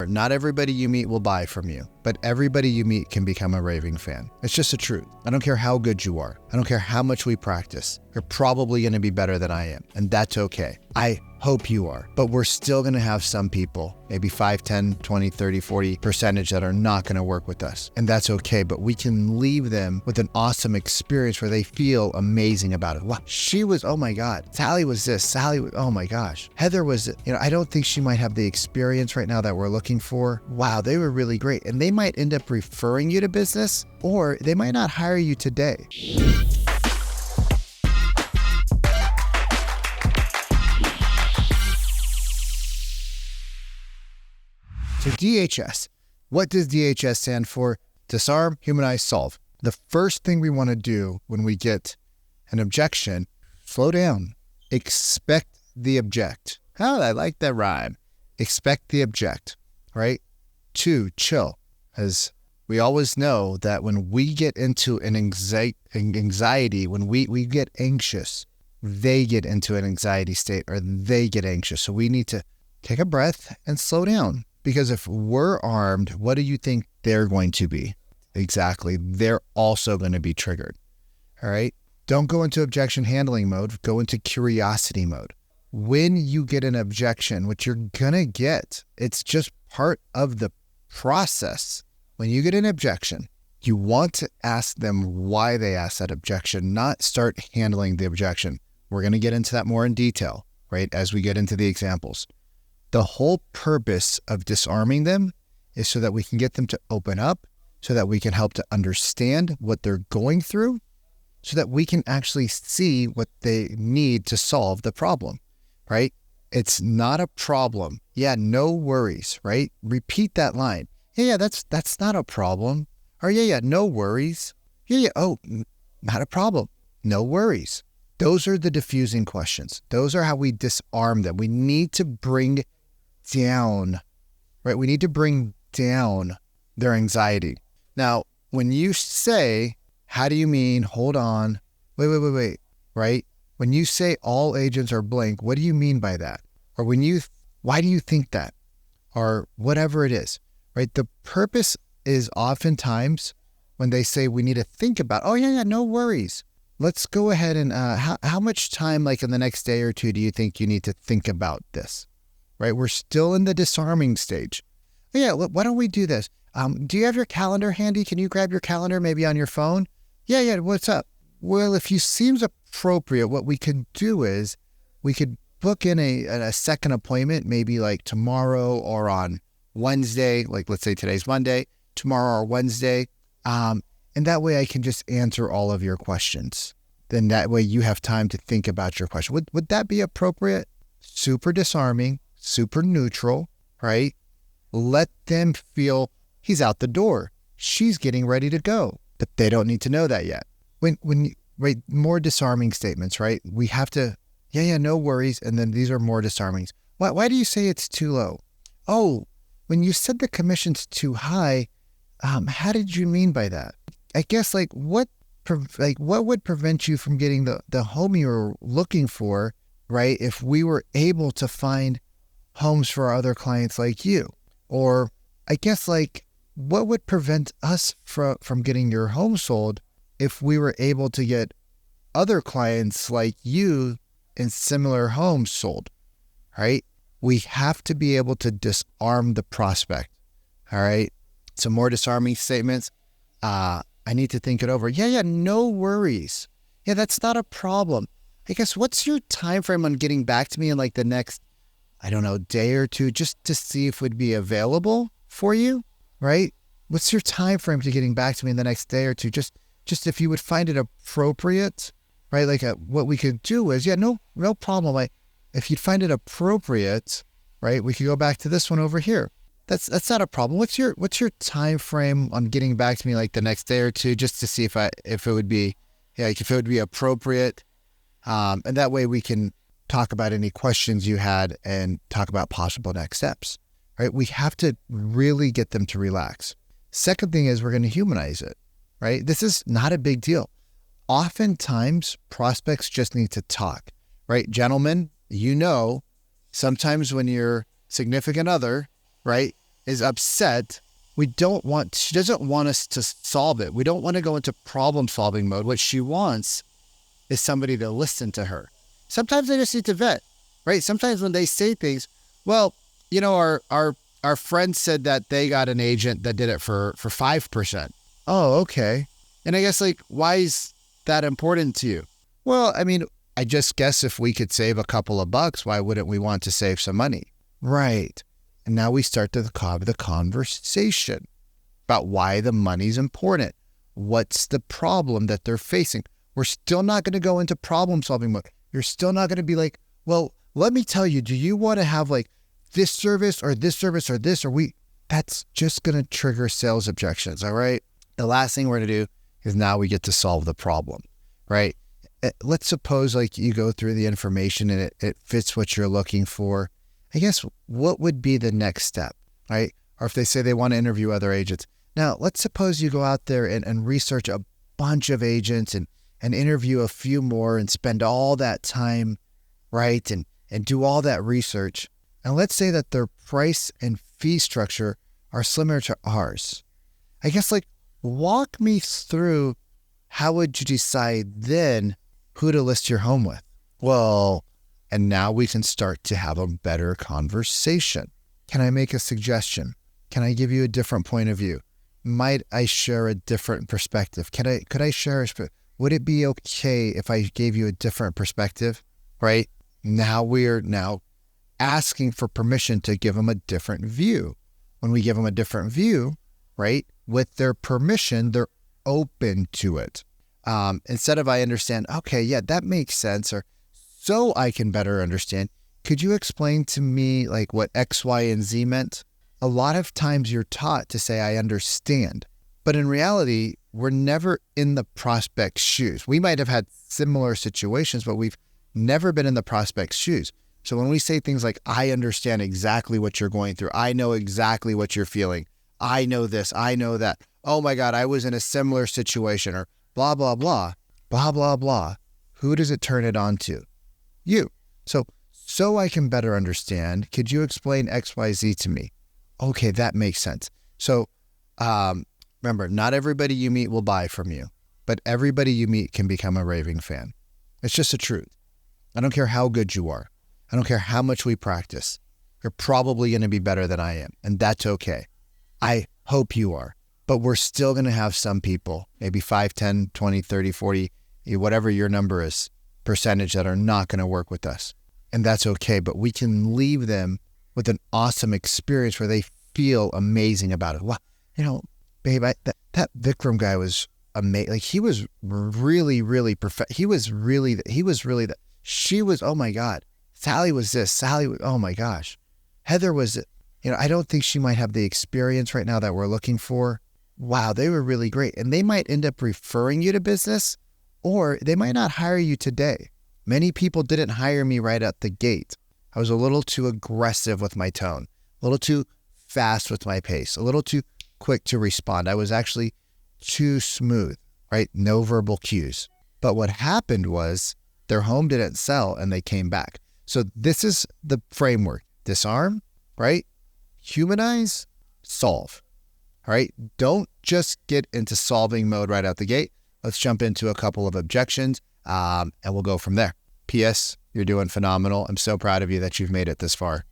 Not everybody you meet will buy from you, but everybody you meet can become a raving fan. It's just the truth. I don't care how good you are. I don't care how much we practice. You're probably going to be better than I am, and that's okay. I hope you are, but we're still going to have some people, maybe 5, 10, 20, 30, 40% that are not going to work with us, and that's okay, but we can leave them with an awesome experience where they feel amazing about it. Wow, she was, oh my God, Sally was this, Sally was, oh my gosh, Heather was, I don't think she might have the experience right now that we're looking for. Wow, they were really great, and they might end up referring you to business, or they might not hire you today. So DHS, what does DHS stand for? Disarm, humanize, solve. The first thing we want to do when we get an objection, slow down, expect the object. Oh, I like that rhyme. Expect the object, right? 2, chill. As we always know that when we get into an anxiety, when we get anxious, they get into an anxiety state or they get anxious. So we need to take a breath and slow down. Because if we're armed, what do you think they're going to be? Exactly. They're also going to be triggered. All right. Don't go into objection handling mode. Go into curiosity mode. When you get an objection, which you're going to get, it's just part of the process. When you get an objection, you want to ask them why they asked that objection, not start handling the objection. We're going to get into that more in detail, right? As we get into the examples. The whole purpose of disarming them is so that we can get them to open up, so that we can help to understand what they're going through, so that we can actually see what they need to solve the problem, right? It's not a problem. Yeah, no worries, right? Repeat that line. Yeah, that's not a problem. Or yeah, no worries. Yeah, oh, not a problem. No worries. Those are the diffusing questions. Those are how we disarm them. We need to bring down, right? We need to bring down their anxiety. Now, when you say, how do you mean, hold on, wait, right? When you say all agents are blank, what do you mean by that? Or why do you think that? Or whatever it is, right? The purpose is oftentimes when they say we need to think about, oh yeah, no worries. Let's go ahead and, how much time, like in the next day or two, do you think you need to think about this? Right? We're still in the disarming stage. Yeah, why don't we do this? Do you have your calendar handy? Can you grab your calendar maybe on your phone? Yeah, what's up? Well, if you seems appropriate, what we could do is we could book in a second appointment, maybe like tomorrow or on Wednesday, like let's say today's Monday, tomorrow or Wednesday. And that way I can just answer all of your questions. Then that way you have time to think about your question. Would that be appropriate? Super disarming. Super neutral, right? Let them feel he's out the door. She's getting ready to go, but they don't need to know that yet. Right, more disarming statements, right? We have to, yeah, no worries. And then these are more disarmings. Why do you say it's too low? Oh, when you said the commission's too high, how did you mean by that? I guess what would prevent you from getting the home you were looking for, right? If we were able to find homes for our other clients like you, or I guess what would prevent us from getting your home sold if we were able to get other clients like you in similar homes sold, right? We have to be able to disarm the prospect, all right? Some more disarming statements. I need to think it over. Yeah, no worries. Yeah, that's not a problem. I guess what's your time frame on getting back to me in the next, I don't know, day or two, just to see if it would be available for you, right? What's your time frame to getting back to me in the next day or two? Just if you would find it appropriate, right? What we could do is, yeah, no problem. If you'd find it appropriate, right, we could go back to this one over here. That's not a problem. What's your time frame on getting back to me the next day or two, just to see if it would be appropriate, and that way we can talk about any questions you had and talk about possible next steps, right? We have to really get them to relax. Second thing is we're going to humanize it, right? This is not a big deal. Oftentimes prospects just need to talk, right? Gentlemen, sometimes when your significant other, right, is upset. She doesn't want us to solve it. We don't want to go into problem-solving mode. What she wants is somebody to listen to her. Sometimes they just need to vet, right? Sometimes when they say things, well, our friend said that they got an agent that did it for 5%. Oh, okay. And I guess why is that important to you? Well, I just guess if we could save a couple of bucks, why wouldn't we want to save some money? Right. And now we start to have the conversation about why the money's important. What's the problem that they're facing? We're still not going to go into problem solving mode. You're still not going to be like, well, let me tell you, do you want to have this service or this service or this or we? That's just going to trigger sales objections. All right. The last thing we're going to do is now we get to solve the problem, right? Let's suppose you go through the information and it fits what you're looking for. I guess what would be the next step, right? Or if they say they want to interview other agents. Now, let's suppose you go out there and research a bunch of agents and interview a few more and spend all that time, right? And do all that research. And let's say that their price and fee structure are similar to ours. I guess walk me through how would you decide then who to list your home with? Well, and now we can start to have a better conversation. Can I make a suggestion? Can I give you a different point of view? Might I share a different perspective? Could I share would it be okay if I gave you a different perspective? Right? Now we're asking for permission to give them a different view. When we give them a different view, right, with their permission, they're open to it. Instead of I understand, okay, yeah, that makes sense, or so I can better understand, could you explain to me what X, Y, and Z meant? A lot of times you're taught to say, I understand. But in reality, we're never in the prospect's shoes. We might have had similar situations, but we've never been in the prospect's shoes. So when we say things like, I understand exactly what you're going through, I know exactly what you're feeling, I know this, I know that, oh my God, I was in a similar situation, or blah, blah, blah, blah, blah, blah. Who does it turn it on to? You. So I can better understand, could you explain X, Y, Z to me? Okay, that makes sense. So remember, not everybody you meet will buy from you, but everybody you meet can become a Raving fan. It's just the truth. I don't care how good you are. I don't care how much we practice. You're probably going to be better than I am, and that's okay. I hope you are. But we're still going to have some people, maybe 5, 10, 20, 30, 40, whatever your number is, percentage that are not going to work with us. And that's okay. But we can leave them with an awesome experience where they feel amazing about it. Wow, babe, that Vikram guy was amazing. He was really, really perfect. He was really that. She was, oh my God. Sally was this. Sally was, oh my gosh. Heather was, I don't think she might have the experience right now that we're looking for. Wow, they were really great. And they might end up referring you to business, or they might not hire you today. Many people didn't hire me right at the gate. I was a little too aggressive with my tone, a little too fast with my pace, a little too quick to respond. I was actually too smooth, right? No verbal cues. But what happened was their home didn't sell and they came back. So this is the framework. Disarm, right? Humanize, solve. All right? Don't just get into solving mode right out the gate. Let's jump into a couple of objections and we'll go from there. P.S. You're doing phenomenal. I'm so proud of you that you've made it this far.